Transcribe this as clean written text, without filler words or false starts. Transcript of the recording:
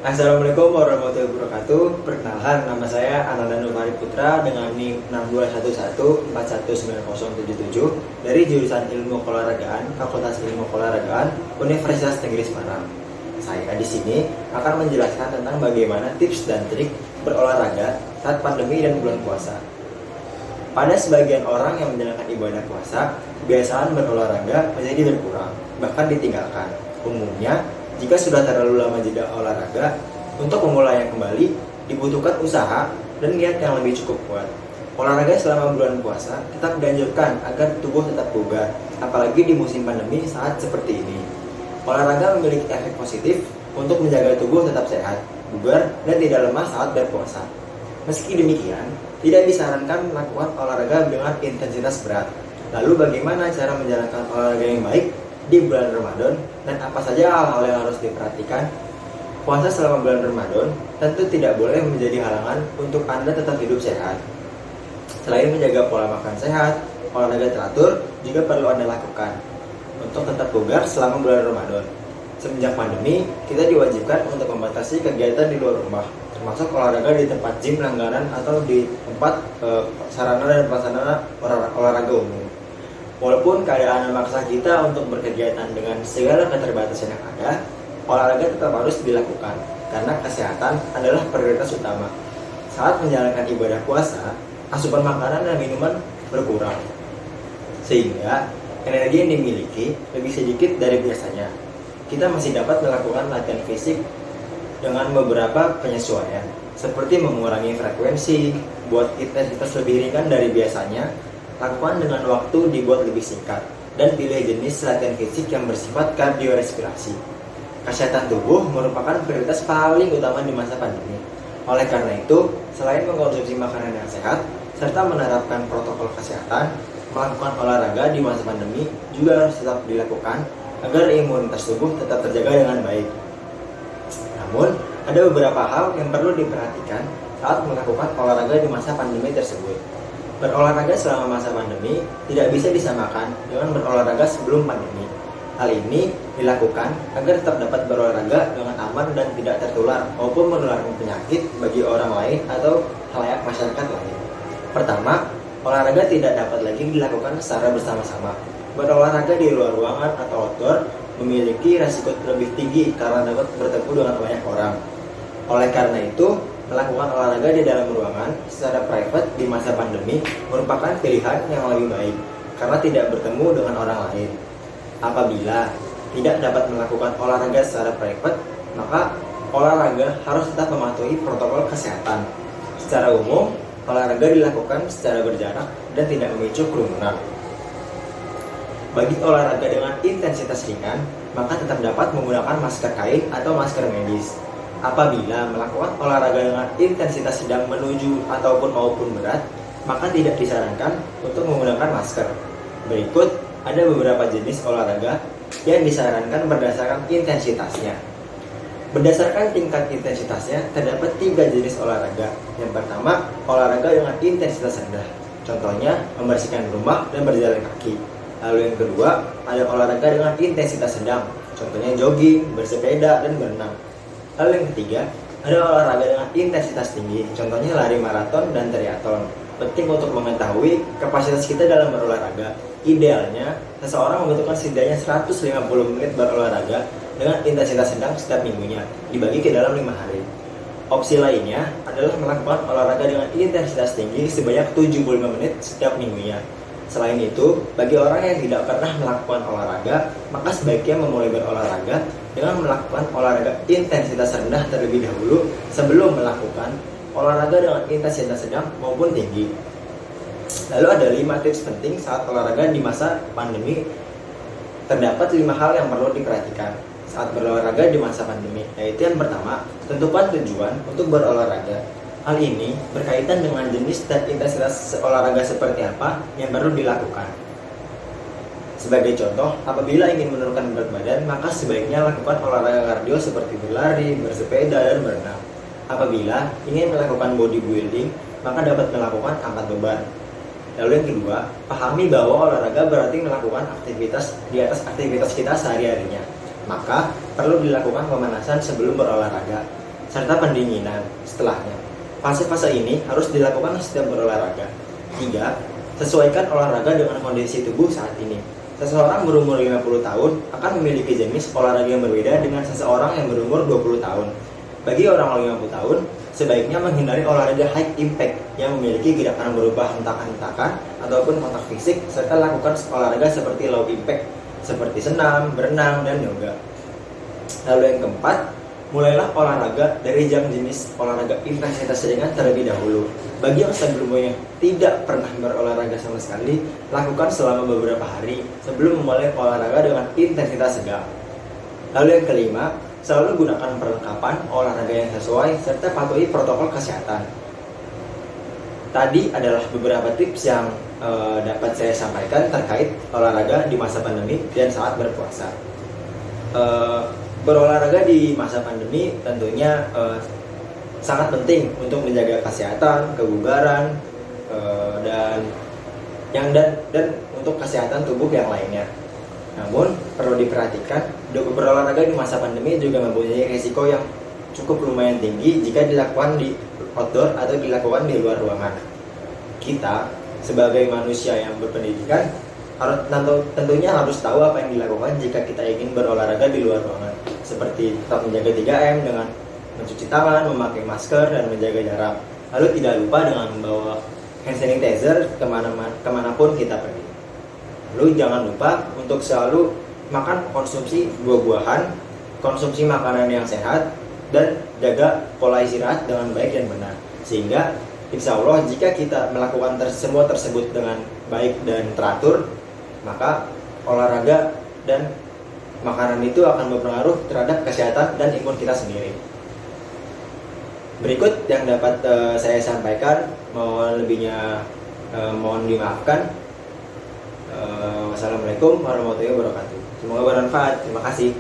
Assalamualaikum warahmatullahi wabarakatuh. Perkenalkan, nama saya Ananda Nurfari Putra dengan NIM 6211419077 dari jurusan Ilmu Keolahragaan, Fakultas Ilmu Keolahragaan, Universitas Negeri Semarang. Saya di sini akan menjelaskan tentang bagaimana tips dan trik berolahraga saat pandemi dan bulan puasa. Pada sebagian orang yang menjalankan ibadah puasa, kebiasaan berolahraga menjadi berkurang, bahkan ditinggalkan. Umumnya, jika sudah terlalu lama jeda olahraga, untuk memulainya kembali dibutuhkan usaha dan niat yang lebih cukup kuat. Olahraga selama bulan puasa tetap dianjurkan agar tubuh tetap bugar, apalagi di musim pandemi saat seperti ini. Olahraga memiliki efek positif untuk menjaga tubuh tetap sehat, bugar, dan tidak lemah saat berpuasa. Meski demikian, tidak disarankan melakukan olahraga dengan intensitas berat. Lalu bagaimana cara menjalankan olahraga yang baik di bulan Ramadan dan apa saja hal-hal yang harus diperhatikan? Puasa selama bulan Ramadan tentu tidak boleh menjadi halangan untuk Anda tetap hidup sehat. Selain menjaga pola makan sehat, olahraga teratur juga perlu Anda lakukan untuk tetap bugar selama bulan Ramadan. Semenjak pandemi, kita diwajibkan untuk membatasi kegiatan di luar rumah, termasuk olahraga di tempat gym langganan atau di tempat sarana dan prasarana olahraga umum. Walaupun keadaan memaksa kita untuk berkegiatan dengan segala keterbatasan yang ada, olahraga tetap harus dilakukan karena kesehatan adalah prioritas utama. Saat menjalankan ibadah puasa, asupan makanan dan minuman berkurang, sehingga energi yang dimiliki lebih sedikit dari biasanya. Kita masih dapat melakukan latihan fisik dengan beberapa penyesuaian, seperti mengurangi frekuensi, buat intensitas lebih ringan dari biasanya, lakukan dengan waktu dibuat lebih singkat, dan pilih jenis latihan fisik yang bersifat kardiorespirasi. Kesehatan tubuh merupakan prioritas paling utama di masa pandemi. Oleh karena itu, selain mengkonsumsi makanan yang sehat, serta menerapkan protokol kesehatan, melakukan olahraga di masa pandemi juga harus tetap dilakukan agar imunitas tubuh tetap terjaga dengan baik. Namun, ada beberapa hal yang perlu diperhatikan saat melakukan olahraga di masa pandemi tersebut. Berolahraga selama masa pandemi tidak bisa disamakan dengan berolahraga sebelum pandemi. Hal ini dilakukan agar tetap dapat berolahraga dengan aman dan tidak tertular maupun menularkan penyakit bagi orang lain atau khalayak masyarakat lain. Pertama, olahraga tidak dapat lagi dilakukan secara bersama-sama. Berolahraga di luar ruangan atau outdoor memiliki resiko lebih tinggi karena dapat bertemu dengan banyak orang. Oleh karena itu, melakukan olahraga di dalam ruangan secara private di masa pandemi merupakan pilihan yang lebih baik karena tidak bertemu dengan orang lain. Apabila tidak dapat melakukan olahraga secara private, maka olahraga harus tetap mematuhi protokol kesehatan. Secara umum, olahraga dilakukan secara berjarak dan tidak memicu kerumunan. Bagi olahraga dengan intensitas ringan, maka tetap dapat menggunakan masker kain atau masker medis. Apabila melakukan olahraga dengan intensitas sedang menuju ataupun maupun berat, maka tidak disarankan untuk menggunakan masker. Berikut ada beberapa jenis olahraga yang disarankan berdasarkan intensitasnya. Berdasarkan tingkat intensitasnya, terdapat 3 jenis olahraga. Yang pertama, olahraga dengan intensitas rendah. Contohnya, membersihkan rumah dan berjalan kaki. Lalu yang kedua, ada olahraga dengan intensitas sedang. Contohnya jogging, bersepeda, dan berenang. Lalu yang ketiga, ada olahraga dengan intensitas tinggi, contohnya lari maraton dan triathlon. Penting untuk mengetahui kapasitas kita dalam berolahraga. Idealnya, seseorang membutuhkan setidaknya 150 menit berolahraga dengan intensitas sedang setiap minggunya, dibagi ke dalam 5 hari. Opsi lainnya adalah melakukan olahraga dengan intensitas tinggi sebanyak 75 menit setiap minggunya. Selain itu, bagi orang yang tidak pernah melakukan olahraga, maka sebaiknya memulai berolahraga dengan melakukan olahraga intensitas rendah terlebih dahulu sebelum melakukan olahraga dengan intensitas sedang maupun tinggi. Lalu ada 5 tips penting saat olahraga di masa pandemi. Terdapat 5 hal yang perlu diperhatikan saat berolahraga di masa pandemi, yaitu yang pertama, tentukan tujuan untuk berolahraga. Hal ini berkaitan dengan jenis dan intensitas olahraga seperti apa yang perlu dilakukan. Sebagai contoh, apabila ingin menurunkan berat badan, maka sebaiknya lakukan olahraga kardio seperti berlari, bersepeda, dan berenang. Apabila ingin melakukan bodybuilding, maka dapat melakukan angkat beban. Lalu yang kedua, pahami bahwa olahraga berarti melakukan aktivitas di atas aktivitas kita sehari-harinya. Maka perlu dilakukan pemanasan sebelum berolahraga. serta pendinginan setelahnya. Fase-fase ini harus dilakukan setiap berolahraga. 3. Sesuaikan olahraga dengan kondisi tubuh saat ini. Seseorang berumur 50 tahun akan memiliki jenis olahraga yang berbeda dengan seseorang yang berumur 20 tahun. Bagi orang 50 tahun, sebaiknya menghindari olahraga high impact yang memiliki gerakan berupa hentakan-hentakan ataupun kontak fisik, serta lakukan olahraga seperti low impact seperti senam, berenang, dan yoga. Lalu yang keempat, mulailah olahraga dari jenis olahraga intensitas ringan terlebih dahulu. Bagi yang sebelumnya tidak pernah berolahraga sama sekali, lakukan selama beberapa hari sebelum memulai olahraga dengan intensitas sedang. Lalu yang kelima, selalu gunakan perlengkapan olahraga yang sesuai serta patuhi protokol kesehatan. Tadi adalah beberapa tips yang dapat saya sampaikan terkait olahraga di masa pandemi dan saat berpuasa. Berolahraga di masa pandemi tentunya sangat penting untuk menjaga kesehatan, kebugaran, dan untuk kesehatan tubuh yang lainnya. Namun perlu diperhatikan, berolahraga di masa pandemi juga mempunyai risiko yang cukup lumayan tinggi jika dilakukan di outdoor atau dilakukan di luar ruangan. Kita sebagai manusia yang berpendidikan tentunya harus tahu apa yang dilakukan jika kita ingin berolahraga di luar ruangan, seperti tetap menjaga 3M dengan mencuci tangan, memakai masker, dan menjaga jarak. Lalu tidak lupa dengan membawa hand sanitizer kemanapun kita pergi. Lalu jangan lupa untuk selalu makan konsumsi buah-buahan, konsumsi makanan yang sehat, dan jaga pola istirahat dengan baik dan benar. Sehingga insya Allah jika kita melakukan semua tersebut dengan baik dan teratur, maka olahraga dan makanan itu akan berpengaruh terhadap kesehatan dan imun kita sendiri. Berikut yang dapat saya sampaikan, mohon lebihnya mohon dimaafkan. Wassalamualaikum warahmatullahi wabarakatuh. Semoga bermanfaat. Terima kasih.